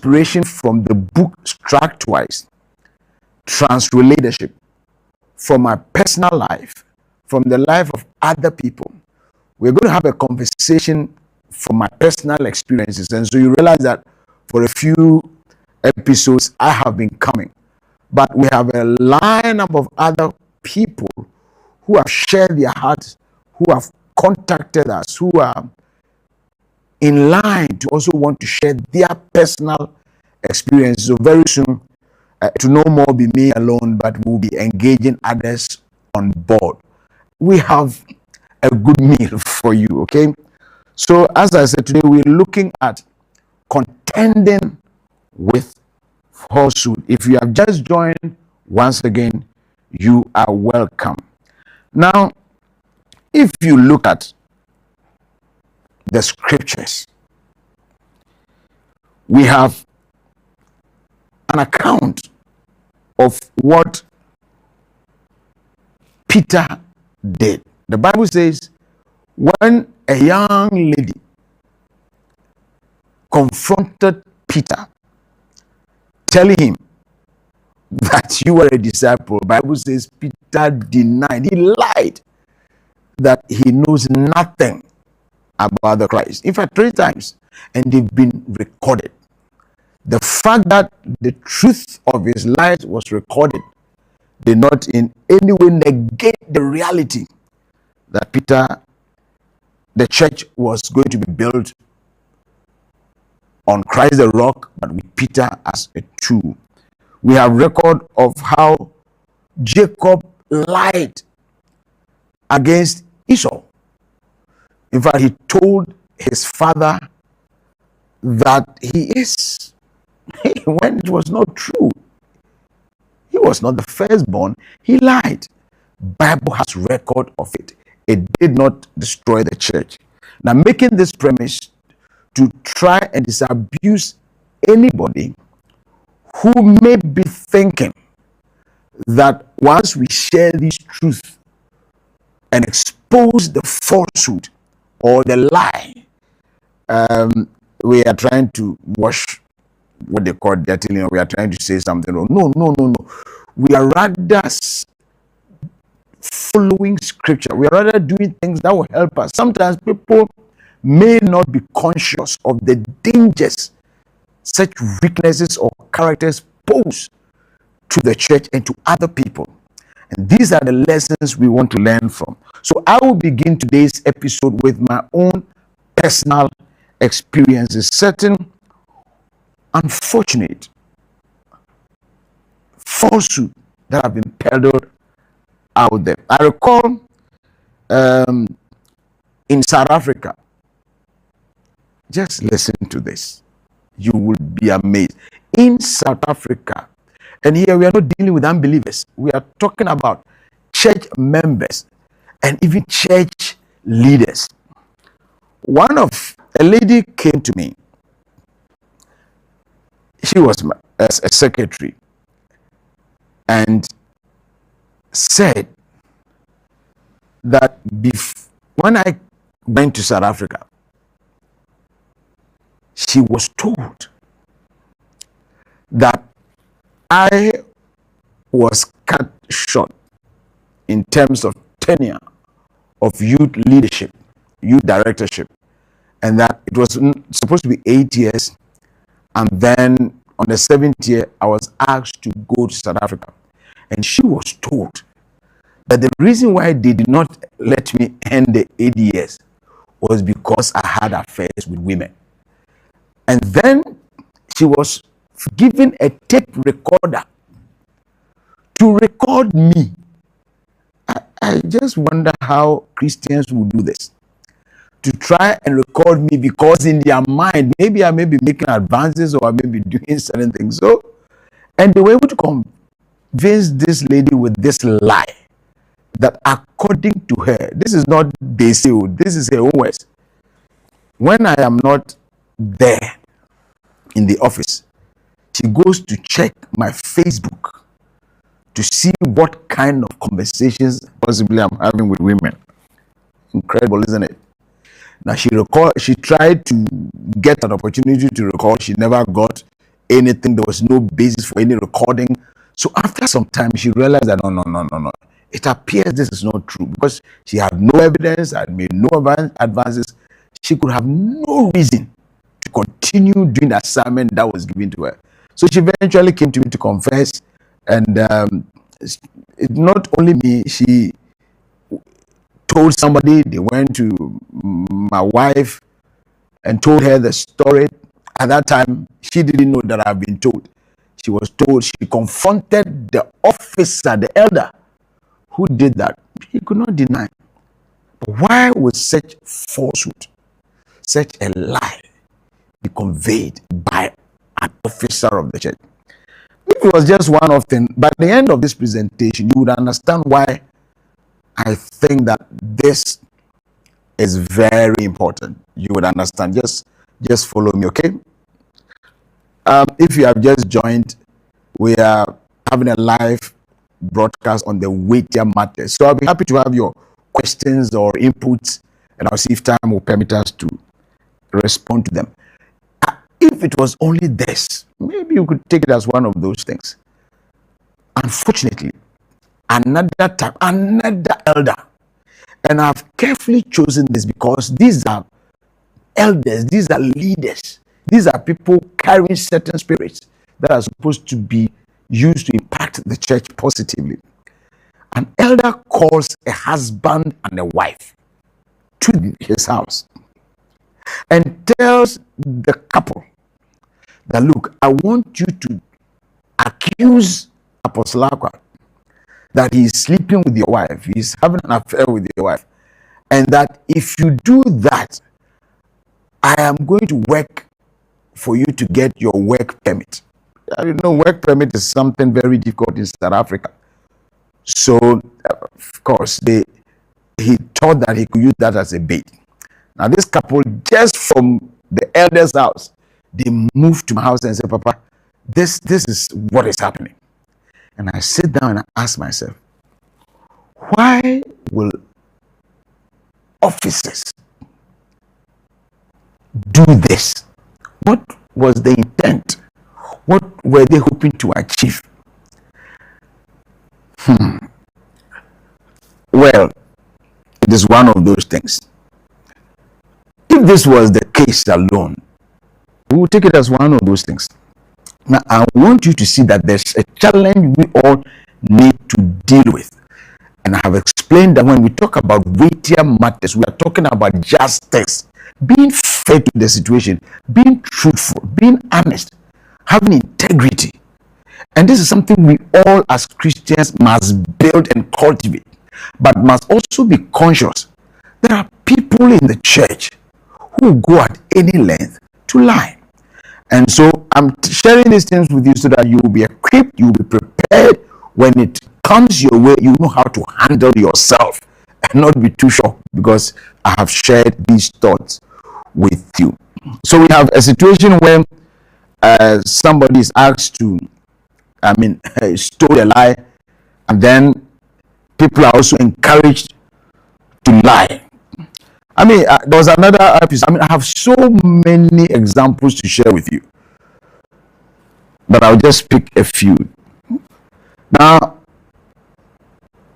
inspiration from the book Struck Twice, Transrelationship, from my personal life, from the life of other people. We're going to have a conversation from my personal experiences. And so you realize that for a few episodes, I have been coming. But we have a lineup of other people who have shared their hearts, who have contacted us, who are in line to also want to share their personal experiences. So very soon, to no more be me alone, but we'll be engaging others on board. We have a good meal for you, okay? So as I said, today we're looking at contending with falsehood. If you have just joined, once again, you are welcome. Now, if you look at the scriptures, we have an account of what Peter did. The Bible says, when a young lady confronted Peter, telling him that you were a disciple, the Bible says Peter denied, he lied that he knows nothing about the Christ. In fact, 3 times, and they've been recorded. The fact that the truth of his lies was recorded did not in any way negate the reality that the church was going to be built on Christ the rock, but with Peter as a tool. We have record of how Jacob lied against Esau. In fact, he told his father that he is, when it was not true. He was not the firstborn. He lied. Bible has record of it. It did not destroy the church. Now, making this premise to try and disabuse anybody who may be thinking that once we share this truth and expose the falsehood or the lie, we are trying to wash what they call dirty, or we are trying to say something wrong. No. We are rather following scripture. We are rather doing things that will help us. Sometimes people may not be conscious of the dangers such weaknesses or characters pose to the church and to other people. And these are the lessons we want to learn from. So I will begin today's episode with my own personal experiences, certain unfortunate falsehood that have been peddled out there. I recall in South Africa, just listen to this. You will be amazed. In South Africa, and here we are not dealing with unbelievers. We are talking about church members and even church leaders. A lady came to me. She was a secretary and said that when I went to South Africa, she was told that I was cut short in terms of tenure of youth leadership, youth directorship, and that it was supposed to be 8 years, and then on the 7th year I was asked to go to South Africa. And she was told that the reason why they did not let me end the 8 years was because I had affairs with women. And then she was given a tape recorder to record me. I just wonder how Christians will do this, to try and record me, because in their mind, maybe I may be making advances or I may be doing certain things. So, and they were able to convince this lady with this lie that according to her, this is not they say, this is her own words. When I am not there in the office, she goes to check my Facebook to see what kind of conversations possibly I'm having with women. Incredible, isn't it? Now she tried to get an opportunity to record. She never got anything. There was no basis for any recording. So after some time, she realized that no. It appears this is not true, because she had no evidence, had made no advances. She could have no reason to continue doing the assignment that was given to her. So she eventually came to me to confess, and it not only me, she told somebody. They went to my wife and told her the story. At that time, she didn't know that I've been told. She was told. She confronted the officer, the elder, who did that. He could not deny. But why would such falsehood, such a lie, be conveyed by an officer of the church? If it was just one of them, by the end of this presentation, you would understand why I think that this is very important. You would understand. Just follow me, okay? If you have just joined, we are having a live broadcast on the weightier matters. So I'll be happy to have your questions or inputs, and I'll see if time will permit us to respond to them. If it was only this, maybe you could take it as one of those things. Unfortunately, another elder, and I've carefully chosen this because these are elders, these are leaders, these are people carrying certain spirits that are supposed to be used to impact the church positively. An elder calls a husband and a wife to his house and tells the couple that, look, I want you to accuse Apostle Aqua that he is sleeping with your wife, he's having an affair with your wife, and that if you do that, I am going to work for you to get your work permit. You know, work permit is something very difficult in South Africa. So, of course, he thought that he could use that as a bait. Now, this couple, just from the elder's house, they moved to my house and said, Papa, this is what is happening. And I sit down and I ask myself, why will officers do this? What was the intent? What were they hoping to achieve? Well, it is one of those things. If this was the case alone, we will take it as one of those things. Now, I want you to see that there's a challenge we all need to deal with. And I have explained that when we talk about weightier matters, we are talking about justice, being fair to the situation, being truthful, being honest, having integrity. And this is something we all as Christians must build and cultivate, but must also be conscious. There are people in the church who go at any length to lie. And so I'm sharing these things with you so that you will be equipped, you will be prepared. When it comes your way, you know how to handle yourself and not be too shocked, because I have shared these thoughts with you. So we have a situation where somebody is asked to, stole a lie, and then people are also encouraged to lie. There was another episode. I have so many examples to share with you, but I'll just pick a few. Now,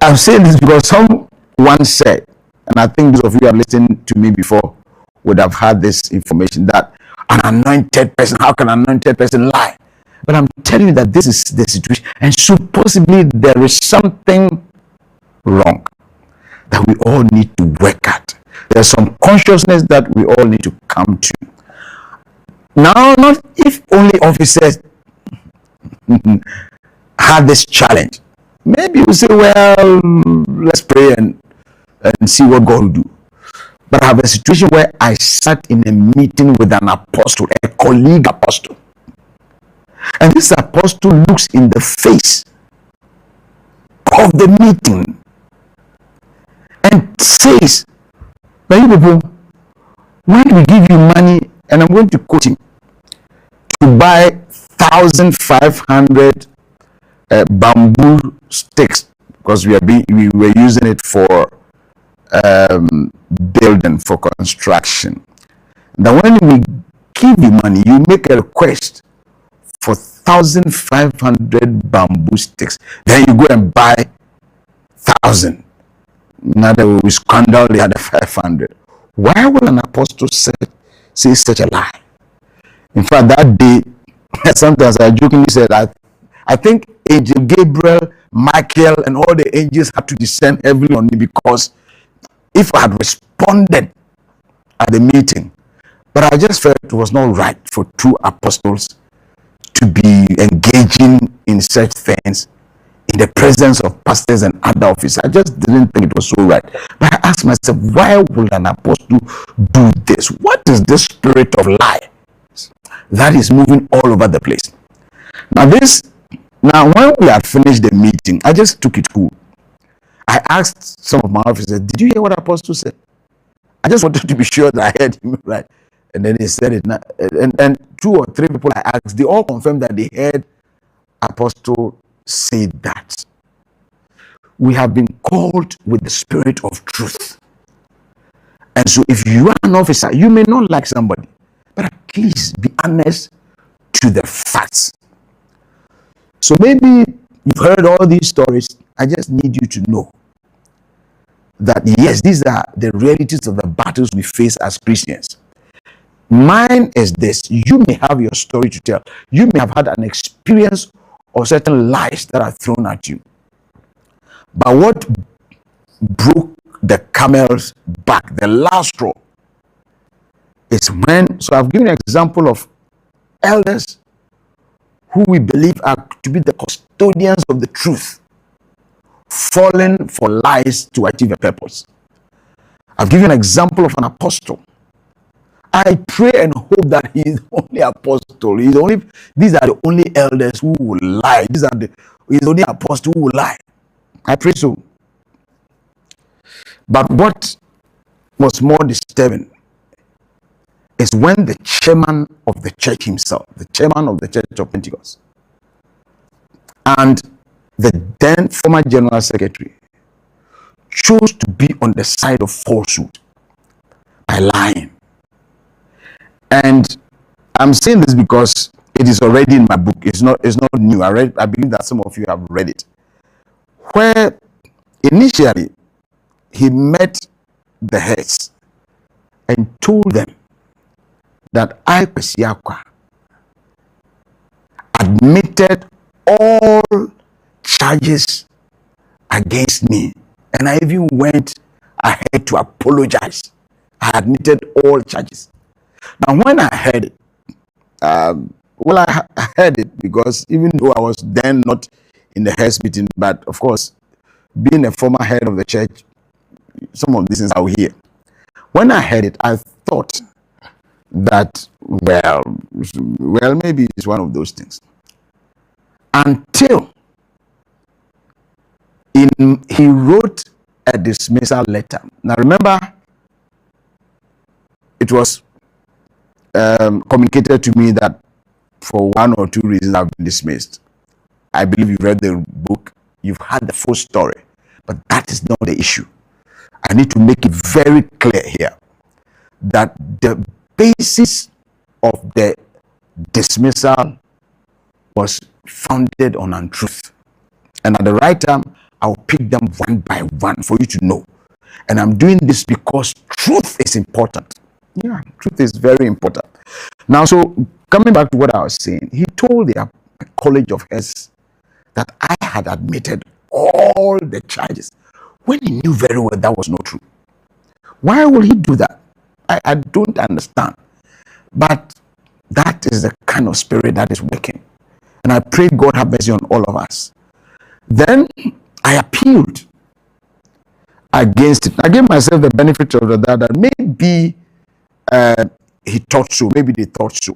I'm saying this because someone said, and I think those of you who have listened to me before would have had this information, that an anointed person, how can an anointed person lie? But I'm telling you that this is the situation, and so possibly there is something wrong that we all need to work at. There's some consciousness that we all need to come to. Now, not if only officers had this challenge. Maybe you say, well, let's pray and see what God will do. But I have a situation where I sat in a meeting with an apostle, a colleague apostle. And this apostle looks in the face of the meeting and says, "Now you people, when we give you money," and I'm going to quote him, "to buy 1,500 bamboo sticks, because we were using it for building, for construction. Now when we give you money, you make a request for 1,500 bamboo sticks. Then you go and buy 1,000. Now they will scandal the other 500. Why would an apostle say such a lie? In fact, that day, sometimes I jokingly said that I think Angel Gabriel, Michael, and all the angels had to descend heavily on me, because if I had responded at the meeting, but I just felt it was not right for two apostles to be engaging in such things in the presence of pastors and other officers. I just didn't think it was so right. But I asked myself, why would an apostle do this? What is this spirit of lie that is moving all over the place? Now when we had finished the meeting, I just took it cool. I asked some of my officers, did you hear what Apostle said? I just wanted to be sure that I heard him right. And then he said it. And 2 or 3 people I asked, they all confirmed that they heard Apostle say that. We have been called with the spirit of truth. And so if you are an officer, you may not like somebody, but at least be honest to the facts. So maybe you've heard all these stories. I just need you to know that yes, these are the realities of the battles we face as Christians. Mine is this: you may have your story to tell. You may have had an experience of certain lies that are thrown at you. But what broke the camel's back, the last straw, is when, so I've given an example of elders who we believe are to be the custodians of the truth, falling for lies to achieve a purpose. I've given an example of an apostle. I pray and hope that he is the only apostle. These are the only elders who will lie. He's the only apostle who will lie. I pray so. But what was more disturbing is when the chairman of the church himself, the chairman of the Church of Pentecost, and the then former general secretary chose to be on the side of falsehood by lying. And I'm saying this because it is already in my book. It's not new. I believe that some of you have read it. Where initially he met the heads and told them that I, Kwesiakwa, admitted all charges against me, and I even went ahead to apologize. I admitted all charges. Now, when I heard it, I heard it because even though I was then not in the heads meeting, but of course, being a former head of the church, some of these things I will hear. When I heard it, I thought that, well, maybe it's one of those things. Until he wrote a dismissal letter. Now, remember, it was communicated to me that for 1 or 2 reasons I've been dismissed. I believe you've read the book, you've had the full story, but that is not the issue. I need to make it very clear here that the basis of the dismissal was founded on untruth. And at the right time, I'll pick them one by one for you to know. And I'm doing this because truth is important. Yeah, truth is very important. Now, so coming back to what I was saying, he told the College of Heads that I had admitted all the charges when he knew very well that was not true. Why would he do that? I don't understand. But that is the kind of spirit that is working. And I pray God have mercy on all of us. Then I appealed against it. I gave myself the benefit of the doubt that maybe he thought so, maybe they thought so.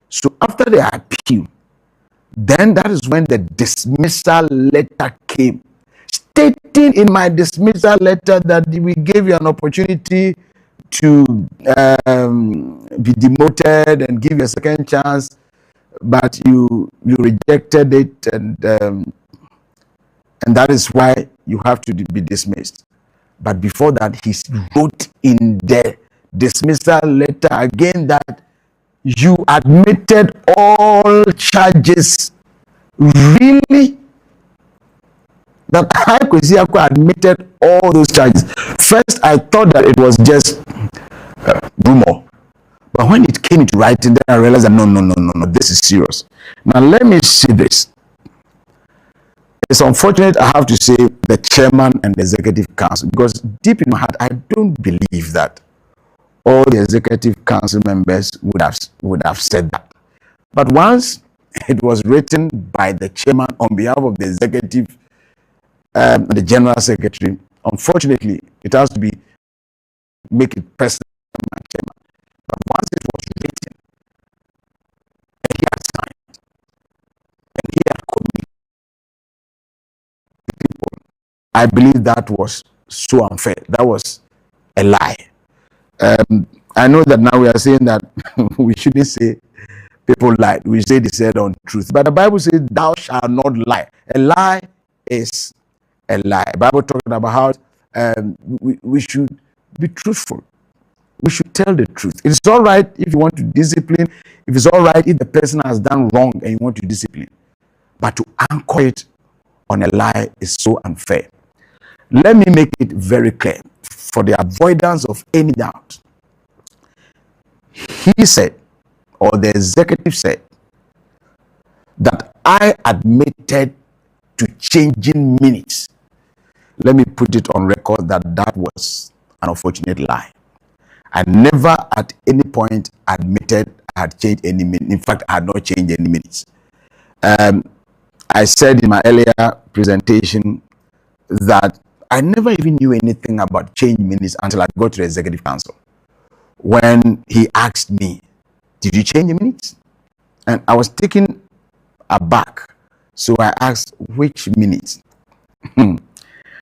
So after the appeal, then that is when the dismissal letter came, stating in my dismissal letter that we gave you an opportunity to be demoted and give you a second chance, but you rejected it, and that is why you have to be dismissed. But before that, he wrote in the dismissal letter again that You admitted all charges. Really? That I Kwesiakwa admitted all those charges. First, I thought that it was just rumor. But when it came into writing, then I realized that no, this is serious. Now, let me see this. It's unfortunate, I have to say, the chairman and the executive council, because deep in my heart, I don't believe that all the executive council members would have said that. But once it was written by the chairman on behalf of the executive, the general secretary, unfortunately, it has to be make it personal, chairman. But once it was written, and he had signed, and he had committed people, I believe that was so unfair. That was a lie. I know that now we are saying that we shouldn't say people lied. We say they said untruth. But the Bible says, thou shalt not lie. A lie is a lie. The Bible talking about how we should be truthful. We should tell the truth. It's all right if you want to discipline. If it's all right if the person has done wrong and you want to discipline. But to anchor it on a lie is so unfair. Let me make it very clear for the avoidance of any doubt. He said, or the executive said, that I admitted to changing minutes. Let me put it on record that that was an unfortunate lie. I never at any point admitted I had changed any minutes. In fact, I had not changed any minutes. I said in my earlier presentation that I never even knew anything about change minutes until I got to the executive council. When he asked me, did you change the minutes? And I was taken aback. So I asked, which minutes? And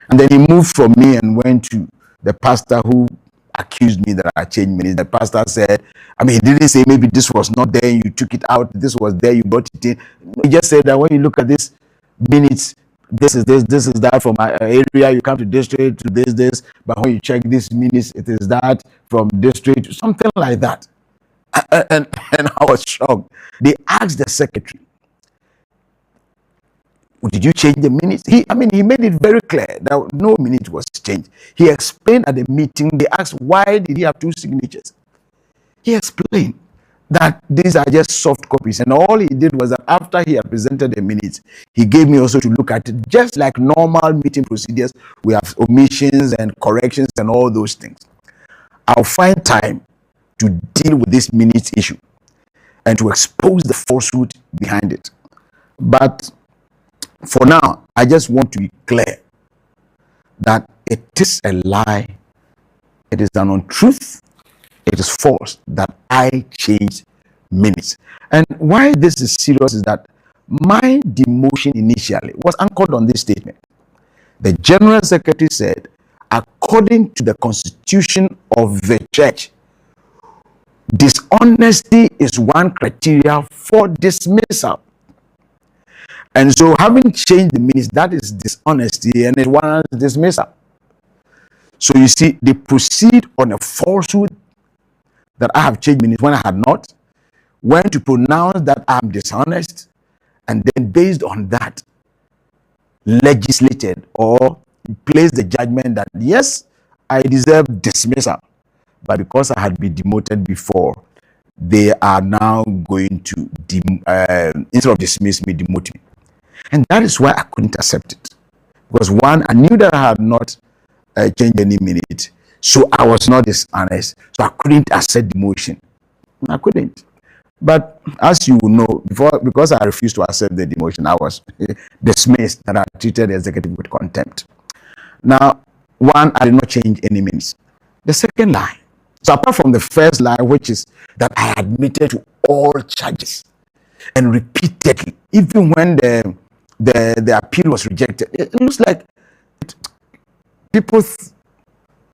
then he moved from me and went to the pastor who accused me that I changed minutes. The pastor said, I mean, he didn't say maybe this was not there, you took it out, this was there, you brought it in. He just said that when you look at this minutes, this is that from my area, you come to district to this, but when you check this minutes, it is that from district, something like that. And I was shocked. They asked the secretary, did you change the minutes? He made it very clear that no minute was changed. He explained at the meeting, they asked why did he have two signatures? He explained that these are just soft copies, and all he did was that after he had presented the minutes, he gave me also to look at it, just like normal meeting procedures. We have omissions and corrections and all those things. I'll find time to deal with this minutes issue and to expose the falsehood behind it. But for now, I just want to be clear that it is a lie, it is an untruth, it is false that I changed minutes. And why this is serious is that my demotion initially was anchored on this statement. The General Secretary said, according to the Constitution of the Church, dishonesty is one criteria for dismissal. And so having changed the minutes, that is dishonesty and it warrants dismissal. So you see, they proceed on a falsehood that I have changed minutes when I had not, when to pronounce that I'm dishonest, and then based on that, legislated or placed the judgment that yes, I deserve dismissal, but because I had been demoted before, they are now going to, instead of dismiss me, demote me. And that is why I couldn't accept it. Because one, I knew that I had not changed any minute, so I was not dishonest, so I couldn't accept demotion. I couldn't. But as you know, because I refused to accept the demotion, I was dismissed and I treated the executive with contempt. Now, one, I did not change any minutes. The second lie, so apart from the first lie, which is that I admitted to all charges, and repeatedly, even when the appeal was rejected, it looks like people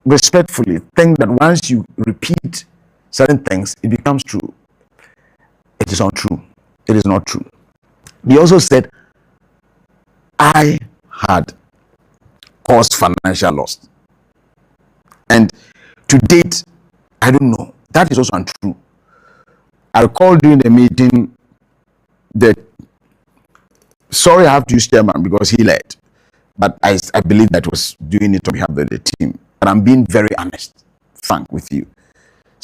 respectfully think that once you repeat certain things, it becomes true. It is untrue. It is not true. They also said I had caused financial loss. And to date, I don't know. That is also untrue. I recall during the meeting that, sorry, I have to use chairman because he led, but I believe that was doing it on behalf of the team. And I'm being very honest, frank with you.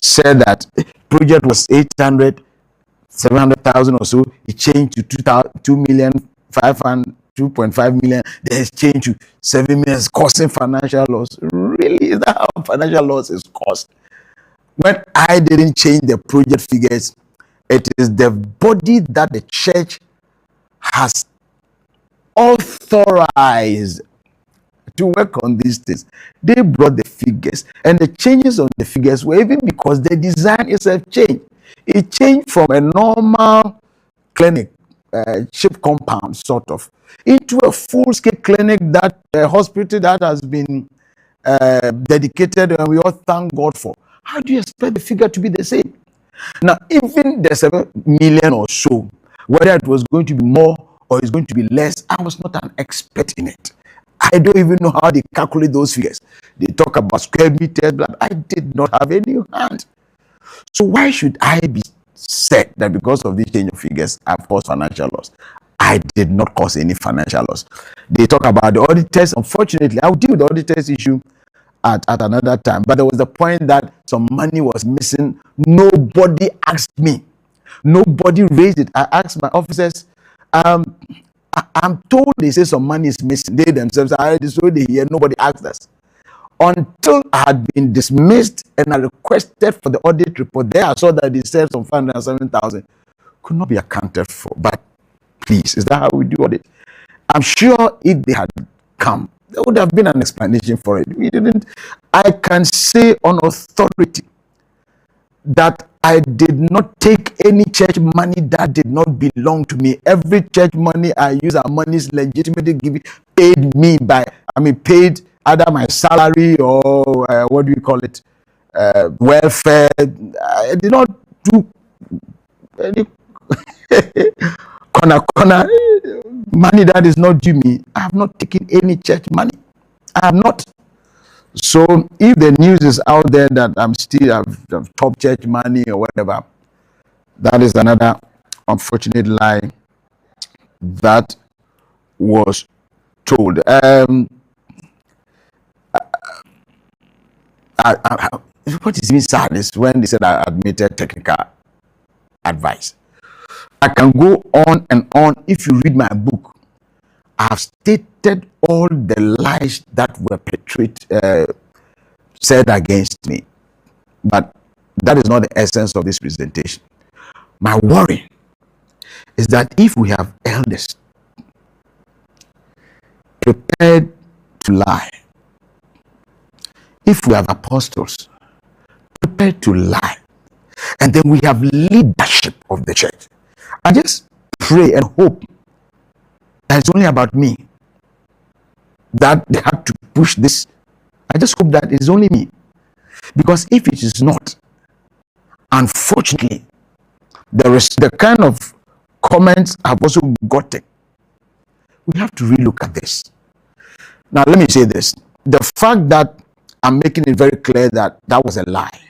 Said that project was 700,000 or so. It changed to 2.5 million. Then it's changed to 7 million, causing financial loss. Really, is that how financial loss is caused? When I didn't change the project figures, it is the body that the church has authorized to work on these things. They brought the figures, and the changes on the figures were even because the design itself changed. It changed from a normal clinic, ship compound sort of, into a full-scale clinic, that hospital that has been dedicated, and we all thank God for. How do you expect the figure to be the same? Now, even the 7 million or so, whether it was going to be more or it's going to be less, I was not an expert in it. I don't even know how they calculate those figures. They talk about square meters, but I did not have any hand. So why should I be said that because of this change of figures I've caused financial loss? I did not cause any financial loss. They talk about the auditors. Unfortunately, I'll deal with the auditors issue at another time. But there was a point that some money was missing. Nobody asked me. Nobody raised it. I asked my officers. I'm told they say some money is missing. They themselves are already so they hear. Nobody asked us. Until I had been dismissed and I requested for the audit report, there I saw that they said some 507,000 could not be accounted for. But please, is that how we do audit? I'm sure if they had come, there would have been an explanation for it. We didn't. I can say on authority that I did not take any church money that did not belong to me. Every church money I use, our money is legitimately given, paid me by, paid either my salary or what do you call it, welfare. I did not do any corner money that is not due me. I have not taken any church money. I have not. So if the news is out there that I'm still have top church money or whatever, that is another unfortunate lie that was told. What is even sad is when they said I admitted technical advice. I can go on and on. If you read my book, I have stated all the lies that were said against me. But that is not the essence of this presentation. My worry is that if we have elders prepared to lie, if we have apostles prepared to lie, and then we have leadership of the church, I just pray and hope that it's only about me that they have to push this. I just hope that it's only me. Because if it is not, unfortunately, there is the kind of comments I've also gotten. We have to relook at this. Now, let me say this. The fact that I'm making it very clear that that was a lie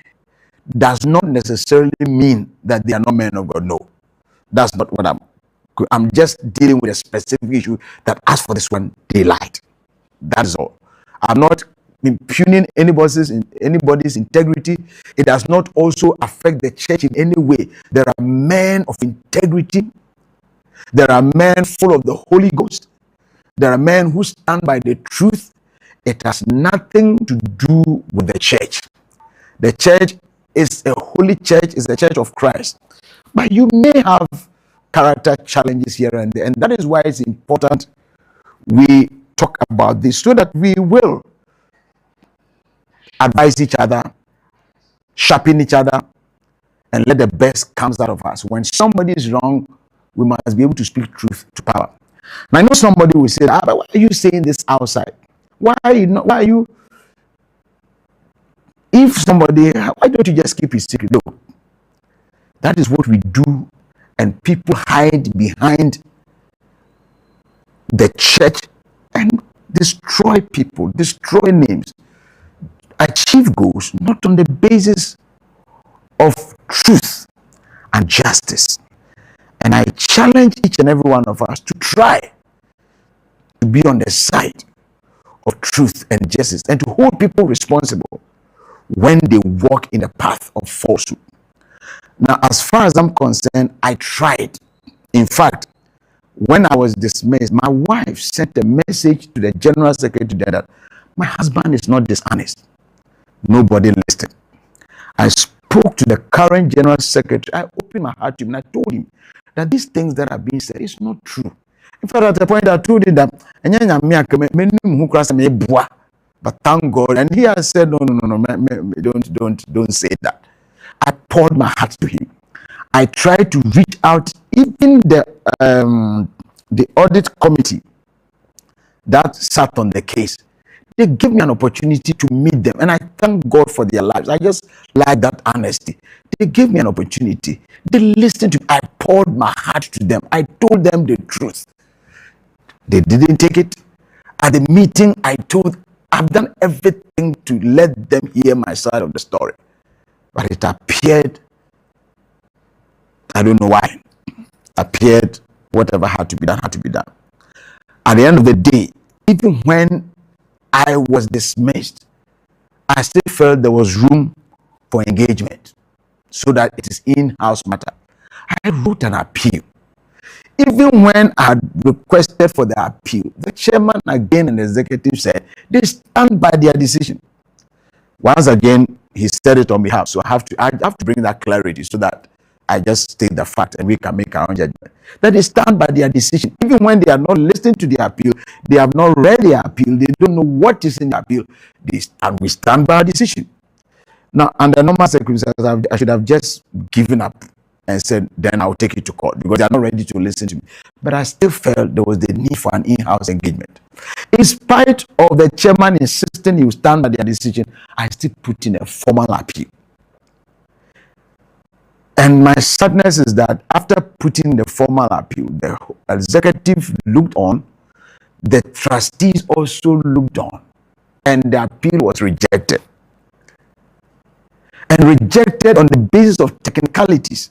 does not necessarily mean that they are not men of God. No, that's not what I'm just dealing with a specific issue that, as for this one, they lied. That is all. I'm not impugning anybody's integrity. It does not also affect the church in any way. There are men of integrity. There are men full of the Holy Ghost. There are men who stand by the truth. It has nothing to do with the church. The church is a holy church, is a church of Christ. But you may have character challenges here and there. And that is why it's important we talk about this, so that we will advise each other, sharpen each other, and let the best comes out of us. When somebody is wrong, we must be able to speak truth to power. And I know somebody will say, but why are you saying this outside? Why are you? If somebody, why don't you just keep it secret? No. That is what we do, and people hide behind the church and destroy people, destroy names, achieve goals not on the basis of truth. and justice. And I challenge each and every one of us to try to be on the side of truth and justice and to hold people responsible when they walk in the path of falsehood. Now, as far as I'm concerned, I tried. In fact, when I was dismissed, my wife sent a message to the general secretary that my husband is not dishonest. Nobody listened. I spoke to the current general secretary. I opened my heart to him and I told him that these things that are being said is not true. In fact, at the point I told him that, but thank God, and he has said, no, don't say that. I poured my heart to him. I tried to reach out, even the audit committee that sat on the case. They gave me an opportunity to meet them, and I thank God for their lives. I just like that honesty. They gave me an opportunity. They listened to me. I poured my heart to them. I told them the truth. They didn't take it. At the meeting, I've done everything to let them hear my side of the story. But it appeared, I don't know why, appeared whatever had to be done, had to be done. At the end of the day, even when I was dismissed, I still felt there was room for engagement so that it is in-house matter. I wrote an appeal. Even when I had requested for the appeal, the chairman again and the executive said they stand by their decision. Once again, he said it on behalf, so I have to bring that clarity so that I just state the fact and we can make our own judgment. That they stand by their decision. Even when they are not listening to the appeal, they have not read the appeal, they don't know what is in the appeal, we stand by our decision. Now, under normal circumstances, I should have just given up and said, then I'll take it to court because they are not ready to listen to me. But I still felt there was the need for an in-house engagement. In spite of the chairman insisting he would stand by their decision, I still put in a formal appeal. And my sadness is that after putting the formal appeal, the executive looked on, the trustees also looked on, and the appeal was rejected. And rejected on the basis of technicalities.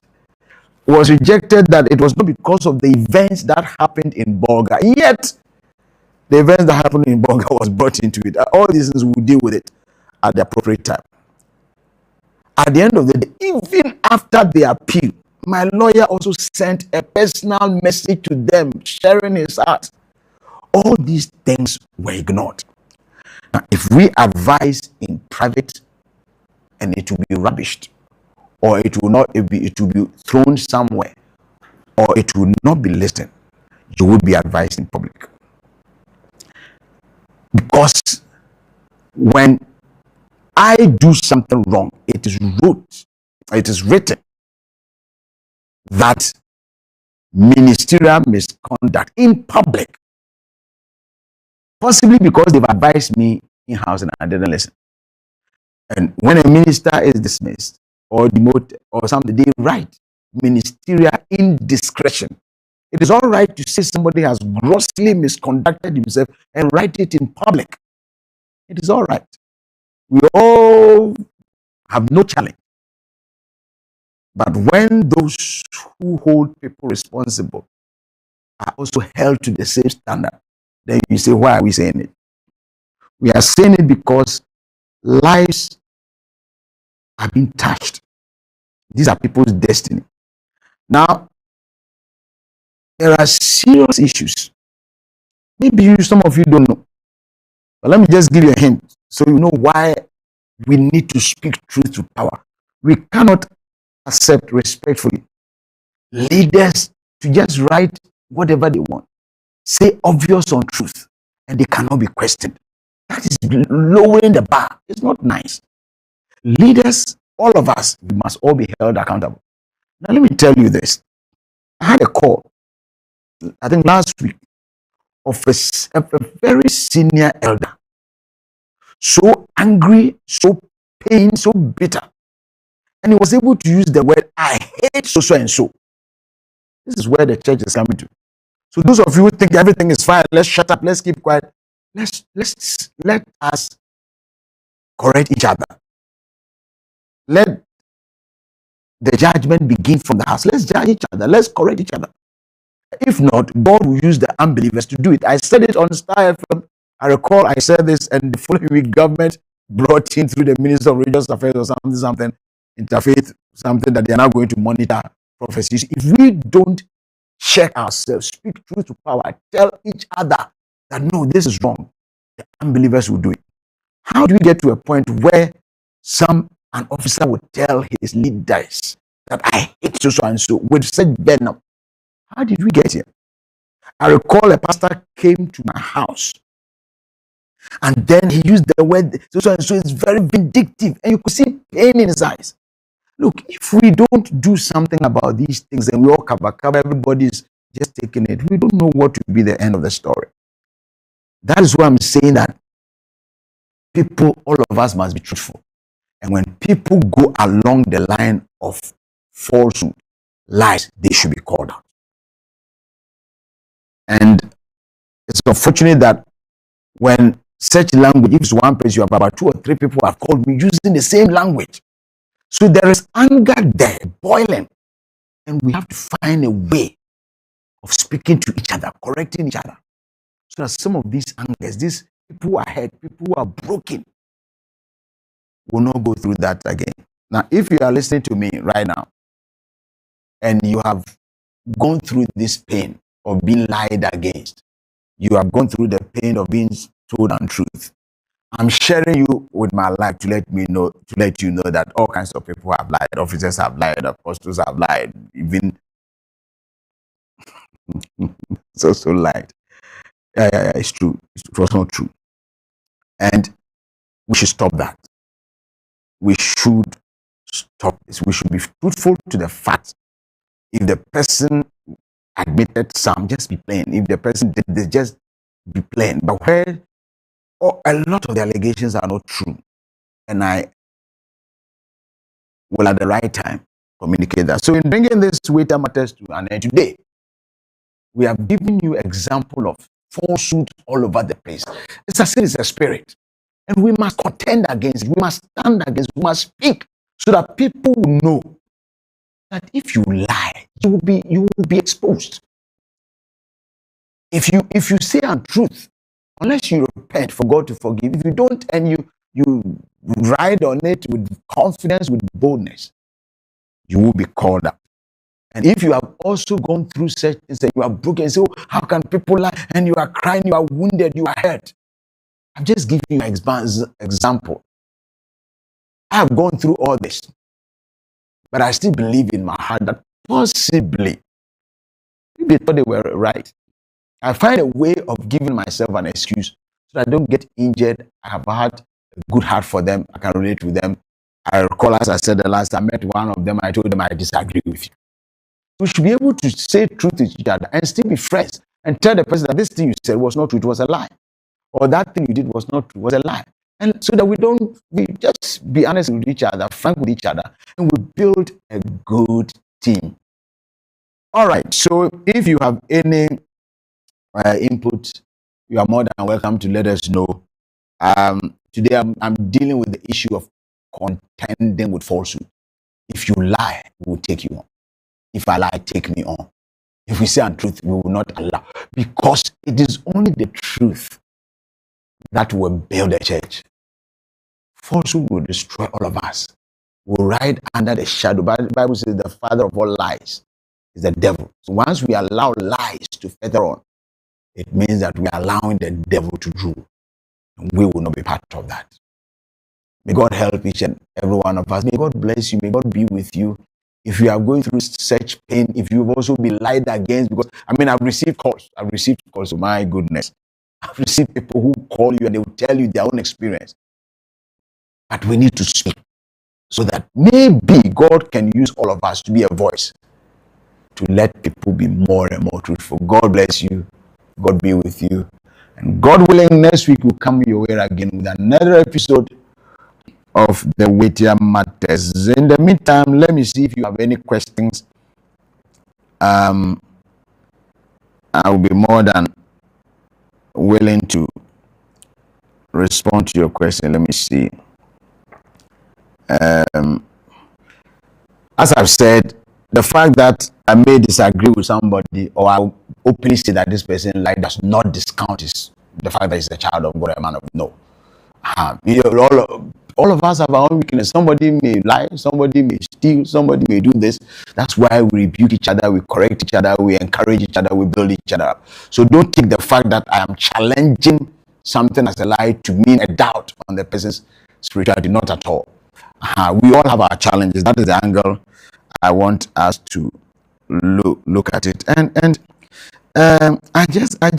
Was rejected that it was not because of the events that happened in Bolga. Yet, the events that happened in Bolga was brought into it. All these things, we'll deal with it at the appropriate time. At the end of the day, even after the appeal, my lawyer also sent a personal message to them, sharing his heart. All these things were ignored. Now, if we advise in private and it will be rubbished, or it will be thrown somewhere, or it will not be listened, you will be advised in public. Because when I do something wrong, it is written that ministerial misconduct in public, possibly because they've advised me in-house and I didn't listen. And when a minister is dismissed or demoted or something, they write ministerial indiscretion. It is all right to say somebody has grossly misconducted himself and write it in public. It is all right. We all have no challenge. But when those who hold people responsible are also held to the same standard, then you say, why are we saying it? We are saying it because lives are being touched. These are people's destiny. Now, there are serious issues. Maybe some of you don't know. But let me just give you a hint so you know why we need to speak truth to power. We cannot accept respectfully leaders to just write whatever they want, say obvious untruth, and they cannot be questioned. That is lowering the bar. It's not nice. Leaders, all of us, we must all be held accountable. Now, let me tell you this. I had a call, I think last week, of a very senior elder. So angry, so pained, so bitter. And he was able to use the word, I hate so and so. This is where the church is coming to. So those of you who think everything is fine, let's shut up, let's keep quiet. Let us correct each other. Let the judgment begin from the house. Let's judge each other. Let's correct each other. If not, God will use the unbelievers to do it. I said it on Star FM. I recall I said this, and the following week, government brought in through the Minister of Religious Affairs or something, interfaith, something that they are now going to monitor prophecies. If we don't check ourselves, speak truth to power, tell each other that no, this is wrong, the unbelievers will do it. How do we get to a point where an officer would tell his leaders that I hate so and so with such venom? How did we get here? I recall a pastor came to my house and then he used the word so and so. It's very vindictive, and you could see pain in his eyes. Look, if we don't do something about these things and we all cover, everybody's just taking it, we don't know what will be the end of the story. That is why I'm saying that people, all of us must be truthful. And when people go along the line of falsehood, lies, they should be called out. And it's unfortunate that when such language, if it's one person, you have about 2 or 3 people have called me using the same language. So there is anger there, boiling. And we have to find a way of speaking to each other, correcting each other. So that some of these angers, these people who are hurt, people who are broken, will not go through that again. Now, if you are listening to me right now, and you have gone through this pain of being lied against, you have gone through the pain of being told untruth, I'm sharing you with my life to let you know that all kinds of people have lied. Officers have lied, apostles have lied, even so lied. Yeah, it's true. It was not true. And we should stop that. We should stop this. We should be truthful to the fact. If the person admitted some, just be plain. If the person did this, just be plain. But where a lot of the allegations are not true, and I will at the right time communicate that. So in bringing this Weightier matters to an end today, we have given you example of falsehood all over the place. It's as if it's a spirit, and we must contend against it. We must stand against it. We must speak so that people will know that if you lie, you will be exposed. If you say untruth, unless you repent for God to forgive, if you don't and you ride on it with confidence, with boldness, you will be called up. And if you have also gone through such things that you are broken, so how can people lie? And you are crying, you are wounded, you are hurt. I'm just giving you an example. I have gone through all this, but I still believe in my heart that possibly they thought they were right. I find a way of giving myself an excuse so that I don't get injured. I have had a good heart for them. I can relate with them. I recall, as I said the last time I met one of them, I told them I disagree with you. We should be able to say truth to each other and still be friends and tell the person that this thing you said was not true, it was a lie. Or that thing you did was not true, was a lie. And so that we just be honest with each other, frank with each other, and we build a good team. All right, so if you have any input, you are more than welcome to let us know. Today I'm dealing with the issue of contending with falsehood. If you lie, we will take you on. If I lie, take me on. If we say untruth, we will not allow. Because it is only the truth that will build a church. Falsehood will destroy all of us. We'll ride under the shadow. The Bible says the father of all lies is the devil. So once we allow lies to feather on, it means that we are allowing the devil to rule. And we will not be part of that. May God help each and every one of us. May God bless you. May God be with you. If you are going through such pain, if you've also been lied against, because I've received calls. So my goodness. I've received people who call you and they will tell you their own experience. But we need to speak so that maybe God can use all of us to be a voice to let people be more and more truthful. God bless you. God be with you. And God willing, next week we'll come your way again with another episode of the Weightier Matters. In the meantime, let me see if you have any questions. I will be more than willing to respond to your question. Let me see. as I've said, the fact that I may disagree with somebody or I openly say that this person like does not discount the fact that he's a child of God, a man of no. You know, all of us have our own weakness. Somebody may lie, somebody may steal, somebody may do this. That's why we rebuke each other, we correct each other, we encourage each other, we build each other up. So don't take the fact that I am challenging something as a lie to mean a doubt on the person's spirituality. Not at all. We all have our challenges. That is the angle I want us to look at it. And I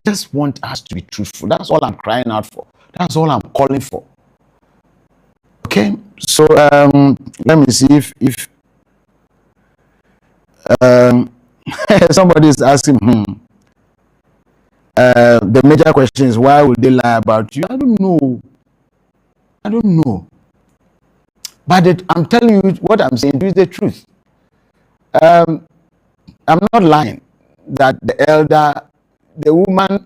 just want us to be truthful. That's all I'm crying out for. That's all I'm calling for. Okay, so let me see if somebody is asking, the major question is, why would they lie about you? I don't know. But I'm telling you, what I'm saying is the truth. I'm not lying that the elder, the woman,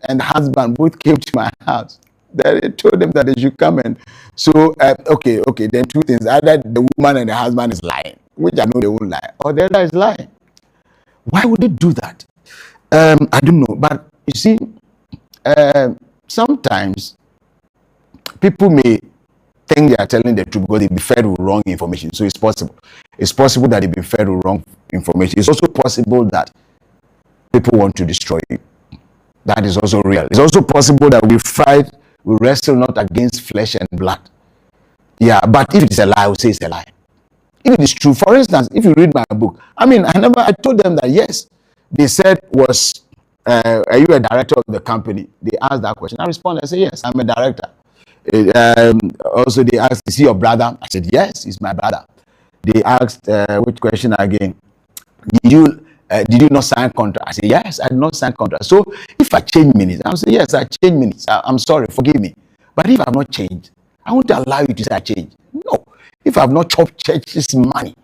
and the husband both came to my house. They told them that they should come, and so okay. Then two things: either the woman and the husband is lying, which I know they won't lie, or the elder is lying. Why would they do that? I don't know. But you see, sometimes people may think they are telling the truth because they've been fed with wrong information. So it's possible. It's possible that they've been fed with wrong information. It's also possible that people want to destroy you. That is also real. It's also possible that we wrestle not against flesh and blood. Yeah, but if it is a lie, I will say it's a lie. If it is true, for instance, if you read my book, I told them that yes, they said are you a director of the company? They asked that question. I responded, I said, yes, I'm a director. Also, they asked, is he your brother? I said, yes, he's my brother. They asked, which question again? Did you not sign contract? I said, yes, I did not sign contract. So if I change minutes, I will say, yes, I change minutes. I'm sorry, forgive me. But if I have not changed, I won't allow you to say I changed. No. If I have not chopped church's money,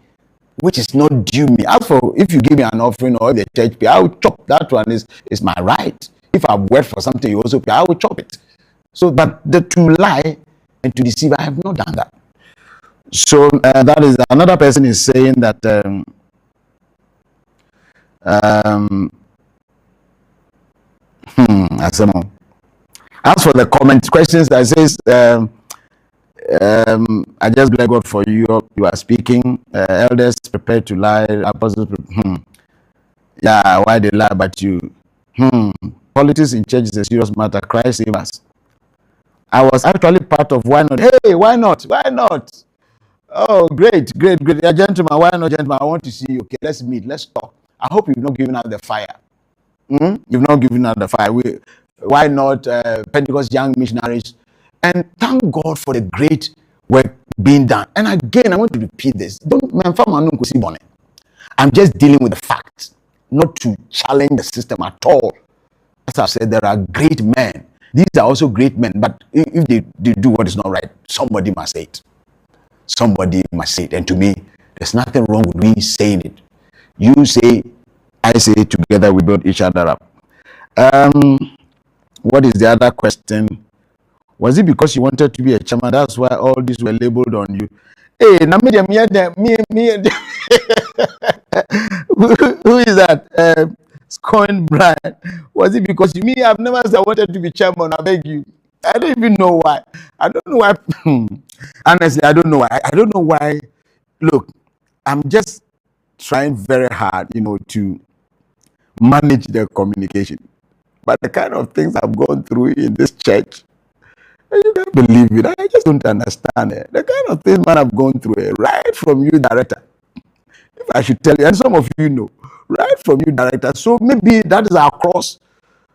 which is not due me. As for if you give me an offering or if the church pay, I will chop. That one is my right. If I've worked for something you also pay, I will chop it. So, but to lie and to deceive, I have not done that. So that is another person is saying that as for the comment questions that says I just bless God for you. You are speaking. Elders prepared to lie. Apostles, yeah, why they lie about you? Politics in church is a serious matter. Christ save us. I was actually part of Why Not. Hey, why not? Why not? Oh, great. Yeah, gentlemen, why not, gentlemen? I want to see you. Okay, let's meet. Let's talk. I hope you've not given out the fire. You've not given out the fire. Why not Pentecost young missionaries? And thank God for the great work being done. And again, I want to repeat this. I'm just dealing with the facts, not to challenge the system at all. As I said, there are great men. These are also great men. But if they do what is not right, somebody must say it. Somebody must say it. And to me, there's nothing wrong with me saying it. You say, I say it, together we build each other up. What is the other question? Was it because you wanted to be a chairman? That's why all these were labeled on you. Hey, who is that? Scoring Brian. Was it because me? I've never said I wanted to be chairman. I beg you. I don't even know why. I don't know why. Honestly, I don't know why. I don't know why. Look, I'm just trying very hard, to manage the communication. But the kind of things I've gone through in this church, you can't believe it. I just don't understand it. The kind of things man I've gone through, right from you, director. If I should tell you, and some of you know, right from you, director. So maybe that is our cross.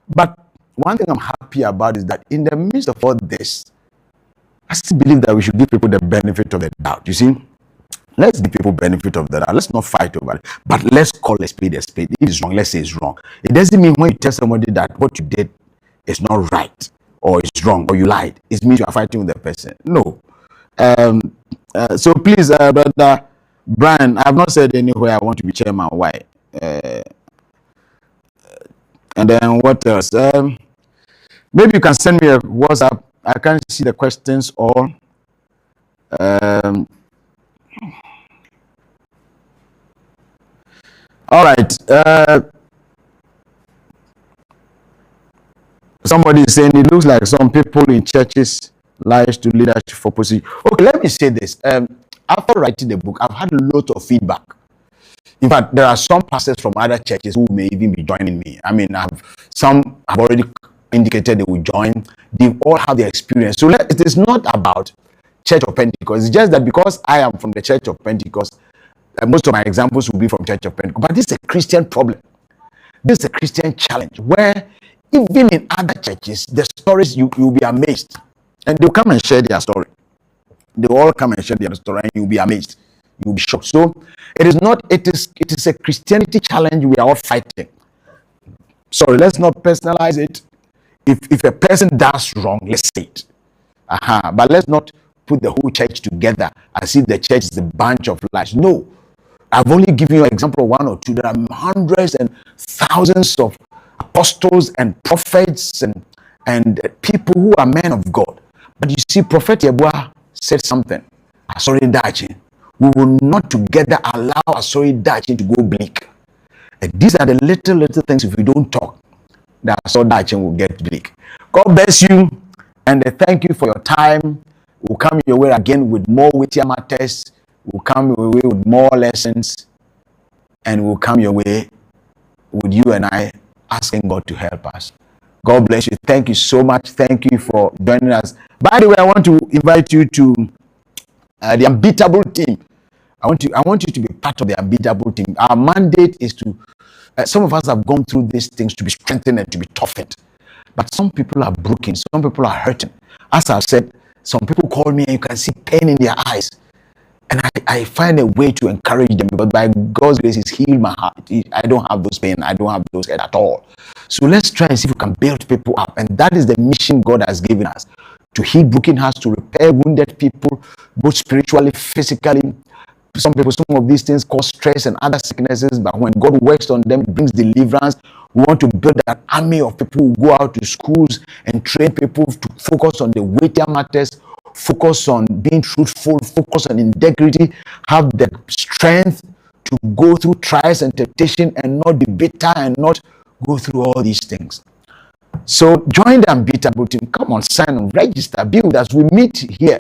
But one thing I'm happy about is that in the midst of all this, I still believe that we should give people the benefit of the doubt. You see, let's give people benefit of the doubt. Let's not fight over it, but let's call a spade a spade. If it's wrong, let's say it's wrong. It doesn't mean when you tell somebody that what you did is not right, or it's wrong, or you lied, it means you are fighting with the person. No. So please, brother Brian, I have not said anywhere I want to be chairman. Why? And then what else? Maybe you can send me a WhatsApp. I can't see the questions all. All right. Somebody is saying it looks like some people in churches rise to leadership for position. Okay, let me say this. After writing the book, I've had a lot of feedback. In fact, there are some pastors from other churches who may even be joining me. I mean, some have already indicated they will join. They all have their experience. So it is not about Church of Pentecost. It's just that because I am from the Church of Pentecost, most of my examples will be from Church of Pentecost. But this is a Christian problem. This is a Christian challenge where even in other churches, the stories, you'll be amazed. And they'll come and share their story. They all come and share their story and you'll be amazed. You'll be shocked. So it is a Christianity challenge we are all fighting. Sorry, let's not personalize it. If a person does wrong, let's say it. But let's not put the whole church together as if the church is a bunch of lies. No. I've only given you an example of one or two. There are hundreds and thousands of apostles and prophets and people who are men of God. But you see, Prophet Yeboah said something. Asori Dachin. We will not together allow Asori Dachin to go bleak. And these are the little things. If we don't talk, the Asori Dachin will get bleak. God bless you, and thank you for your time. We'll come your way again with more Weightier matters. We'll come your way with more lessons, and we'll come your way with you and I asking God to help us. God bless you. Thank you so much. Thank you for joining us. By the way, I want to invite you to the Unbeatable team. I want you to be part of the Unbeatable team. Our mandate is to, some of us have gone through these things to be strengthened and to be toughened. But some people are broken. Some people are hurting. As I've said, some people call me and you can see pain in their eyes. And I find a way to encourage them, but by God's grace, He's healed my heart. I don't have those pain. I don't have those head at all. So let's try and see if we can build people up. And that is the mission God has given us, to heal broken hearts, to repair wounded people, both spiritually, physically. Some of these things cause stress and other sicknesses, but when God works on them, it brings deliverance. We want to build an army of people who go out to schools and train people to focus on the weightier matters, focus on being truthful, focus on integrity, have the strength to go through trials and temptation and not be bitter and not go through all these things. So join the Unbeatable team. Come on, sign on, register, be with us. We meet here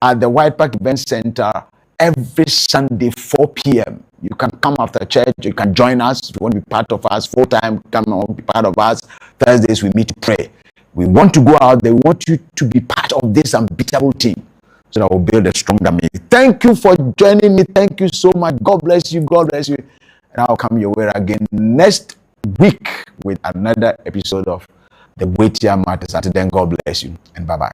at the White Park Event Center every Sunday, 4 p.m. You can come after church. You can join us. If you want to be part of us full-time, come and be part of us. Thursdays, we meet to pray. We want to go out. They want you to be part of this Unbeatable team so that we'll build a stronger me. Thank you for joining me. Thank you so much. God bless you. God bless you. And I'll come your way again next week with another episode of the Weightier Matters. Until then, God bless you and bye-bye.